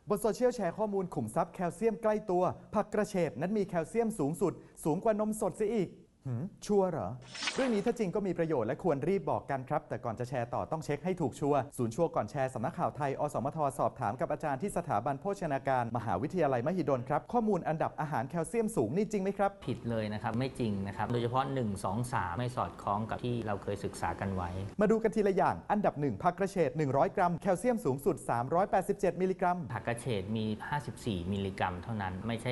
บนโซเชียลแชร์ข้อมูลขุมทรัพย์แคลเซียมใกล้ตัวผักกระเฉดนั้นมีแคลเซียมสูงสุดสูงกว่านมสดเสียอีกชัวร์เหรอเรื่องนี้ถ้าจริงก็มีประโยชน์และควรรีบบอกกันครับแต่ก่อนจะแชร์ต่อต้องเช็คให้ถูกชัวร์ศูนย์ชัวร์ก่อนแชร์สำนักข่าวไทยอสมทสอบถามกับอาจารย์ที่สถาบันโภชนาการมหาวิทยาลัยมหิดลครับข้อมูลอันดับอาหารแคลเซียมสูงนี่จริงไหมครับผิดเลยนะครับไม่จริงนะครับโดยเฉพาะ1 2 3ไม่สอดคล้องกับที่เราเคยศึกษากันไว้มาดูกันทีละอย่างอันดับ1ผักกระเฉด100กรัมแคลเซียมสูงสุด387มิลลิกรัมผักกระเฉดมี54มิลลิกรัมเท่านั้นไม่ใช่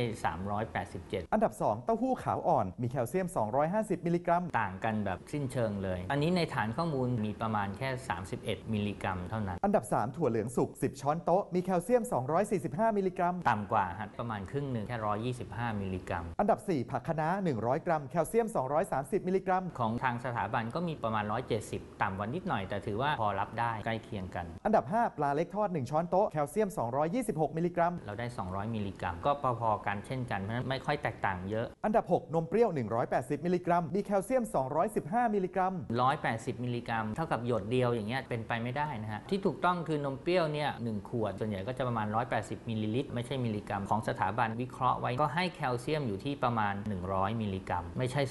387อันดับ2เต้าหู้ขาวอ่อนมีแคลเซียม250มิลลิกรัมต่างกันแบบสิ้นเชิงเลยอันนี้ในฐานข้อมูลมีประมาณแค่31มิลลิกรัมเท่านั้นอันดับ3ถั่วเหลืองสุก10ช้อนโต๊ะมีแคลเซียม245มิลลิกรัมต่ำกว่าประมาณครึ่งหนึ่งแค่125มิลลิกรัมอันดับ4ผักคะน้า100กรัมแคลเซียม230มิลลิกรัมของทางสถาบันก็มีประมาณ170ต่ำกว่านิดหน่อยแต่ถือว่าพอรับได้ใกล้เคียงกันอันดับ5ปลาเล็กทอด1ช้อนโต๊ะแคลเซียม226มิลลิกรัมเราได้200มิลลิกรัมก็พอๆกันเช่นกันเพราะฉะนั้นไม่ค่อยแตกต่างเยอะอันดับ6นมเปรี้ยว180มิลลิกรัมมีแคลเซียม215มิลลิกรัม180มิลลิกรัมเท่ากับหยดเดียวอย่างเงี้ยเป็นไปไม่ได้นะฮะที่ถูกต้องคือนมเปรี้ยวเนี่ย1ขวดส่วนใหญ่ก็จะประมาณ180มิลลิลิตรไม่ใช่มิลลิกรัมของสถาบันวิเคราะห์ไว้ก็ให้แคลเซียมอยู่ที่ประมาณ100มิลลิกรัมไม่ใช่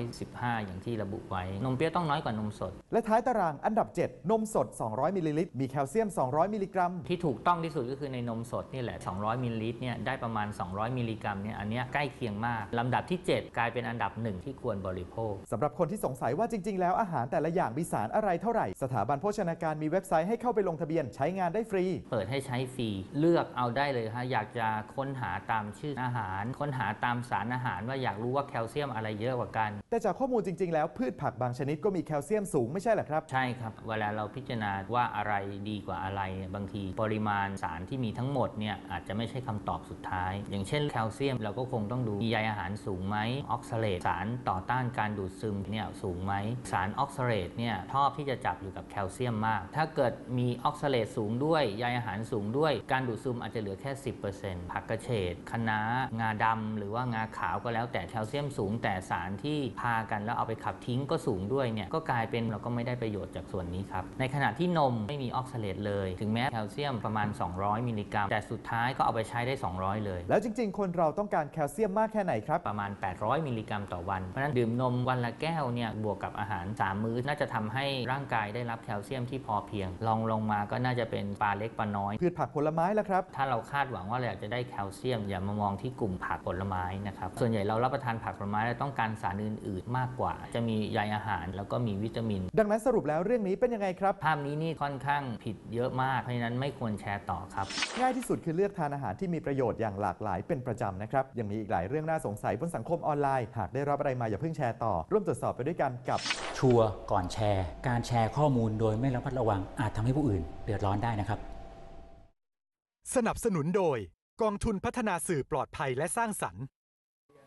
215อย่างที่ระบุไว้นมเปรี้ยวต้องน้อยกว่านมสดและท้ายตารางอันดับ7นมสด200มิลลิลิตรมีแคลเซียม200มิลลิกรัมที่ถูกต้องที่สุดก็คือในนมสดนี่แหละ200มิลลิลิตรเนี่ยได้ประมาณ200มิลลิกรัมเนี่ยอันนี้ใกล้เคียงมากลำดับที่7กลายเป็นอันดับ1ที่ควรบริโภคสำหรับคนที่สงสัยว่าจริงๆแล้วอาหารแต่ละอย่างมีสารอะไรเท่าไหร่สถาบันโภชนาการมีเว็บไซต์ให้เข้าไปลงทะเบียนใช้งานได้ฟรีเปิดให้ใช้ฟรีเลือกเอาได้เลยฮะอยากจะค้นหาตามชื่ออาหารค้นหาตามสารอาหารว่าอยากรู้ว่าแคลเซียมอะไรเยอะกว่ากันแต่จากข้อมูลจริงๆแล้วพืชผักบางชนิดก็มีแคลเซียมสูงไม่ใช่หรอครับใช่ครับเวลาเราพิจารณาว่าอะไรดีกว่าอะไรบางทีปริมาณสารที่มีทั้งหมดเนี่ยอาจจะไม่ใช่คำตอบสุดท้ายอย่างเช่นแคลเซียมเราก็คงต้องดูมีใยอาหารสูงไหมออกซาเลตสารต่อต้านการดูดซึมเนี่ยสูงไหมสารออกซาเลตเนี่ยชอบที่จะจับอยู่กับแคลเซียมมากถ้าเกิดมีออกซาเลตสูงด้วยใยอาหารสูงด้วยการดูดซึมอาจจะเหลือแค่ 10% ผักกระเฉดคะน้างาดำหรือว่างาขาวก็แล้วแต่แคลเซียมสูงแต่สารที่พากันแล้วเอาไปขับทิ้งก็สูงด้วยเนี่ยก็กลายเป็นเราก็ไม่ได้ประโยชน์จากส่วนนี้ครับในขณะที่นมไม่มีออกซาเลตเลยถึงแม้แคลเซียมประมาณ200มิลลิกรัมแต่สุดท้ายก็เอาไปใช้ได้200เลยแล้วจริงๆคนเราต้องการแคลเซียมมากแค่ไหนครับประมาณ800มิลลิกรัมต่อวันเพราะฉะนั้นดื่มนมวันละแก้วเนี่ยบวกกับอาหาร3มื้อน่าจะทำให้ร่างกายได้รับแคลเซียมที่พอเพียงลงมาก็น่าจะเป็นปลาเล็กปลาน้อยพืชผักผลไม้ล่ะครับถ้าเราคาดหวังว่าเราอยากจะได้แคลเซียมอย่ามามองที่กลุ่มผักผลไม้นะครับส่วนใหญ่เรารับประทานผักผลไม้เราต้องการสารอื่นๆมากกว่าจะมีใยอาหารแล้วก็มีวิตามินดังนั้นสรุปแล้วเรื่องนี้เป็นยังไงครับภาพนี้นี่ค่อนข้างผิดเยอะมากเพราะฉะนั้นไม่ควรแชร์ต่อครับง่ายที่สุดคือเลือกทานอาหารที่มีประโยชน์อย่างหลากหลายเป็นประจำนะครับยังมีอีกหลายเรื่องน่าสงสัยบนสังคมออนไลน์หากได้รับอะไรมาอย่าเพิ่งแชร์ต่อร่วมตรวจสอบไปด้วยกันกับชัวร์ก่อนแชร์การแชร์ข้อมูลโดยไม่ระมัดระวังอาจทำให้ผู้อื่นเดือดร้อนได้นะครับสนับสนุนโดยกองทุนพัฒนาสื่อปลอดภัยและสร้างสรรค์